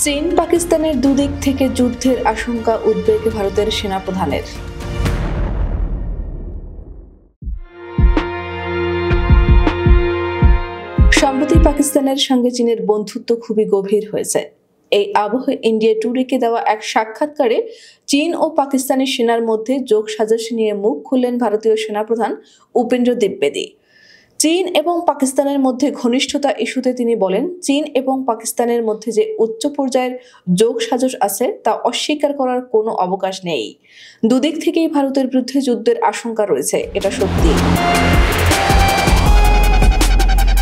চীন পাকিস্তানের দুদিক থেকে যুদ্ধের আশঙ্কা উদ্বেগ ভারতের সেনাপ্রধানের। সম্প্রতি পাকিস্তানের সঙ্গে চীনের বন্ধুত্ব খুবই গভীর হয়েছে। এই আবহে ইন্ডিয়া টুডেকে দেওয়া এক সাক্ষাৎকারে চীন ও পাকিস্তানি সেনার মধ্যে যোগসাজশ নিয়ে মুখ খুললেন ভারতীয় সেনাপ্রধান উপেন্দ্র দ্বিবেদী। চীন এবং পাকিস্তানের মধ্যে ঘনিষ্ঠতা ইস্যুতে তিনি বলেন, চীন এবং পাকিস্তানের মধ্যে যে উচ্চ পর্যায়ের যোগসাজশ আছে তা অস্বীকার করার কোনো অবকাশ নেই। দুদিক থেকেই ভারতের বিরুদ্ধে যুদ্ধের আশঙ্কা রয়েছে, এটা সত্যি।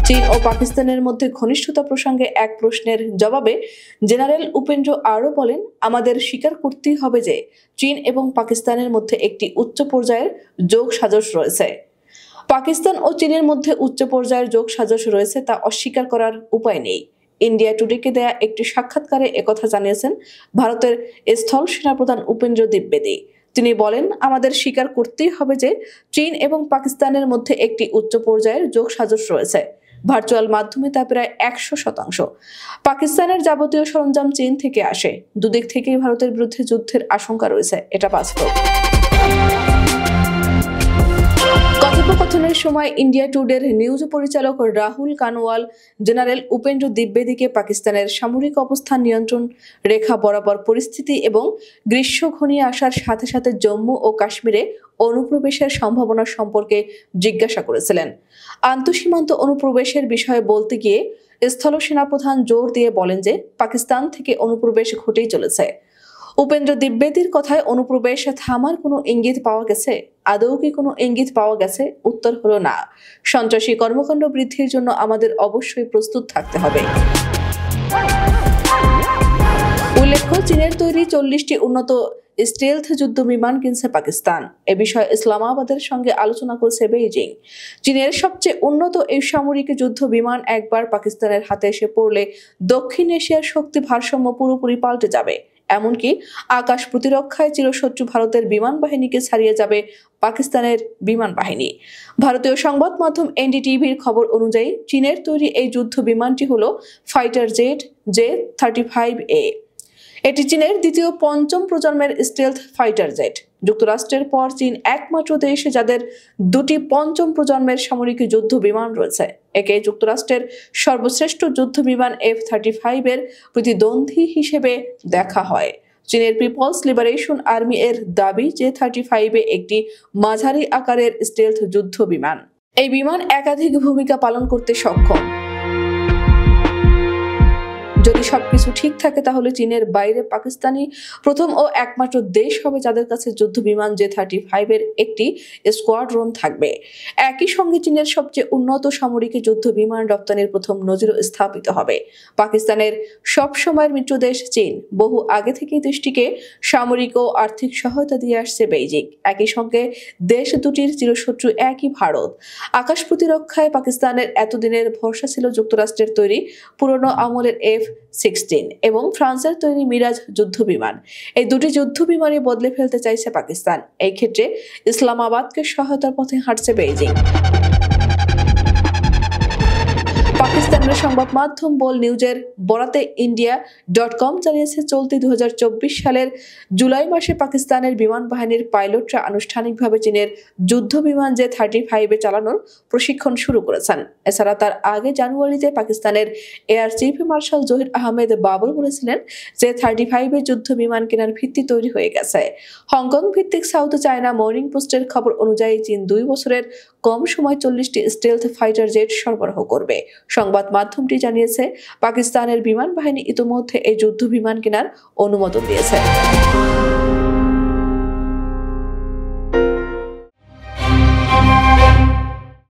চীন ও পাকিস্তানের মধ্যে ঘনিষ্ঠতা প্রসঙ্গে এক প্রশ্নের জবাবে জেনারেল উপেন্দ্র আরও বলেন, আমাদের স্বীকার করতেই হবে যে চীন এবং পাকিস্তানের মধ্যে একটি উচ্চ পর্যায়ের যোগসাজশ রয়েছে। পাকিস্তান ও চীনের মধ্যে উচ্চ পর্যায়ের যোগসাজশ রয়েছে তা অস্বীকার করার উপায় নেই। ইন্ডিয়া টুডেকে দেয়া একটি সাক্ষাৎকারে একথা জানিয়েছেন ভারতের স্থল সেনাপ্রধান উপেন্দ্র দ্বিবেদী। তিনি বলেন, আমাদের স্বীকার করতেই হবে যে চীন এবং পাকিস্তানের মধ্যে একটি উচ্চ পর্যায়ের যোগসাজশ রয়েছে। ভার্চুয়াল মাধ্যমে তা প্রায় 100%। পাকিস্তানের যাবতীয় সরঞ্জাম চীন থেকে আসে। দুদিক থেকেই ভারতের বিরুদ্ধে যুদ্ধের আশঙ্কা রয়েছে, এটা বাস্তব। কথোপকথনের সময় ইন্ডিয়া টুডের নিউজ পরিচালক রাহুল কানওয়াল জেনারেল উপেন্দ্র দ্বিবেদীকে পাকিস্তানের সামরিক অবস্থান, নিয়ন্ত্রণ রেখা বরাবর পরিস্থিতি এবং গ্রীষ্ম ঘনিয়ে আসার সাথে সাথে জম্মু ও কাশ্মীরে অনুপ্রবেশের সম্ভাবনা সম্পর্কে জিজ্ঞাসা করেছিলেন। আন্তঃসীমান্ত অনুপ্রবেশের বিষয়ে বলতে গিয়ে স্থল সেনাপ্রধান জোর দিয়ে বলেন যে পাকিস্তান থেকে অনুপ্রবেশ ঘটেই চলেছে। উপেন্দ্র দ্বিবেদীর কথায় অনুপ্রবেশ থামার কোনো ইঙ্গিত পাওয়া গেছে? আদৌ কি কোনো ইঙ্গিত পাওয়া গেছে? উত্তর হলো না। সন্ত্রাসী কর্মকাণ্ড বৃদ্ধির জন্য আমাদের অবশ্যই প্রস্তুত থাকতে হবে। উল্লেখ্য, চীনের তৈরি 40টি উন্নত স্টেলথ যুদ্ধ বিমান কিনছে পাকিস্তান। এ বিষয়ে ইসলামাবাদের সঙ্গে আলোচনা করেছে বেইজিং। চীনের সবচেয়ে উন্নত এই সামরিক যুদ্ধ বিমান একবার পাকিস্তানের হাতে এসে পড়লে দক্ষিণ এশিয়ার শক্তি ভারসাম্য পুরোপুরি পাল্টে যাবে। এমনকি আকাশ প্রতিরক্ষায় চিরশত্রু ভারতের বিমান বাহিনীকে ছাড়িয়ে যাবে পাকিস্তানের বিমান বাহিনী। ভারতীয় সংবাদ মাধ্যম এনডিটিভির খবর অনুযায়ী চীনের তৈরি এই যুদ্ধ বিমানটি হলো ফাইটার জেট J-35A। এটি চীনের দ্বিতীয় পঞ্চম প্রজন্মের স্টেলথ ফাইটার জেট। যুক্তরাষ্ট্রের পর চীন একমাত্র দেশ যাদের দুটি পঞ্চম প্রজন্মের সামরিক যুদ্ধ বিমান রয়েছে। একে যুক্তরাষ্ট্রের সর্বশ্রেষ্ঠ যুদ্ধ বিমান F-35 এর প্রতিদ্বন্দ্বী হিসেবে দেখা হয়। চীনের পিপলস লিবারেশন আর্মি এর দাবি J-35 একটি মাঝারি আকারের স্টেলথ যুদ্ধ বিমান। এই বিমান একাধিক ভূমিকা পালন করতে সক্ষম। যদি সবকিছু ঠিক থাকে তাহলে চীনের বাইরে পাকিস্তানি প্রথম ও একমাত্র দেশ হবে যাদের কাছে যুদ্ধ বিমান J-35 এর একটি স্কোয়াড্রন থাকবে। একই সঙ্গে চীনের সবচেয়ে উন্নত সামরিক যুদ্ধ বিমান রপ্তানির প্রথম নজিরও স্থাপিত হবে। পাকিস্তানের সব সময়ের মিত্র দেশ চীন। বহু আগে থেকেই দেশটিকে সামরিক ও আর্থিক সহায়তা দিয়ে আসছে বেইজিং। একই সঙ্গে দেশ দুটির চিরশত্রু একই ভারত। আকাশ প্রতিরক্ষায় পাকিস্তানের এতদিনের ভরসা ছিল যুক্তরাষ্ট্রের তৈরি পুরনো আমলের F-16 এবং ফ্রান্সের তৈরি মিরাজ যুদ্ধ বিমান। এই দুটি যুদ্ধ বিমানই বদলে ফেলতে চাইছে পাকিস্তান। এই ক্ষেত্রে ইসলামাবাদকে সহায়তার পথে হাঁটছে বেইজিং। পাকিস্তানের সংবাদ মাধ্যম বোল নিউজের বরাতে India.com জানিয়েছে, চলতি 2024 সালের জুলাই মাসে পাকিস্তানের বিমান বাহিনীর পাইলটরা আনুষ্ঠানিকভাবে চীনের যুদ্ধ বিমান J-35 চালানোর প্রশিক্ষণ শুরু করেছেন। এছাড়া তার আগে জানুয়ারিতে পাকিস্তানের air chief marshal Zaheer Ahmed Babar বলেছিলেন, J-35 যুদ্ধ বিমান কেনার ভিত্তি তৈরি হয়ে গেছে। হংকং ভিত্তিক সাউথ চায়না মর্নিং পোস্টের খবর অনুযায়ী চীন 2 বছরের কম সময় 40টি স্টেলথ ফাইটার জেট সরবরাহ করবে। সংবাদ মাধ্যমটি জানিয়েছে, পাকিস্তানের বিমান বাহিনী ইতোমধ্যে এই যুদ্ধ বিমান কেনার অনুমোদন দিয়েছে।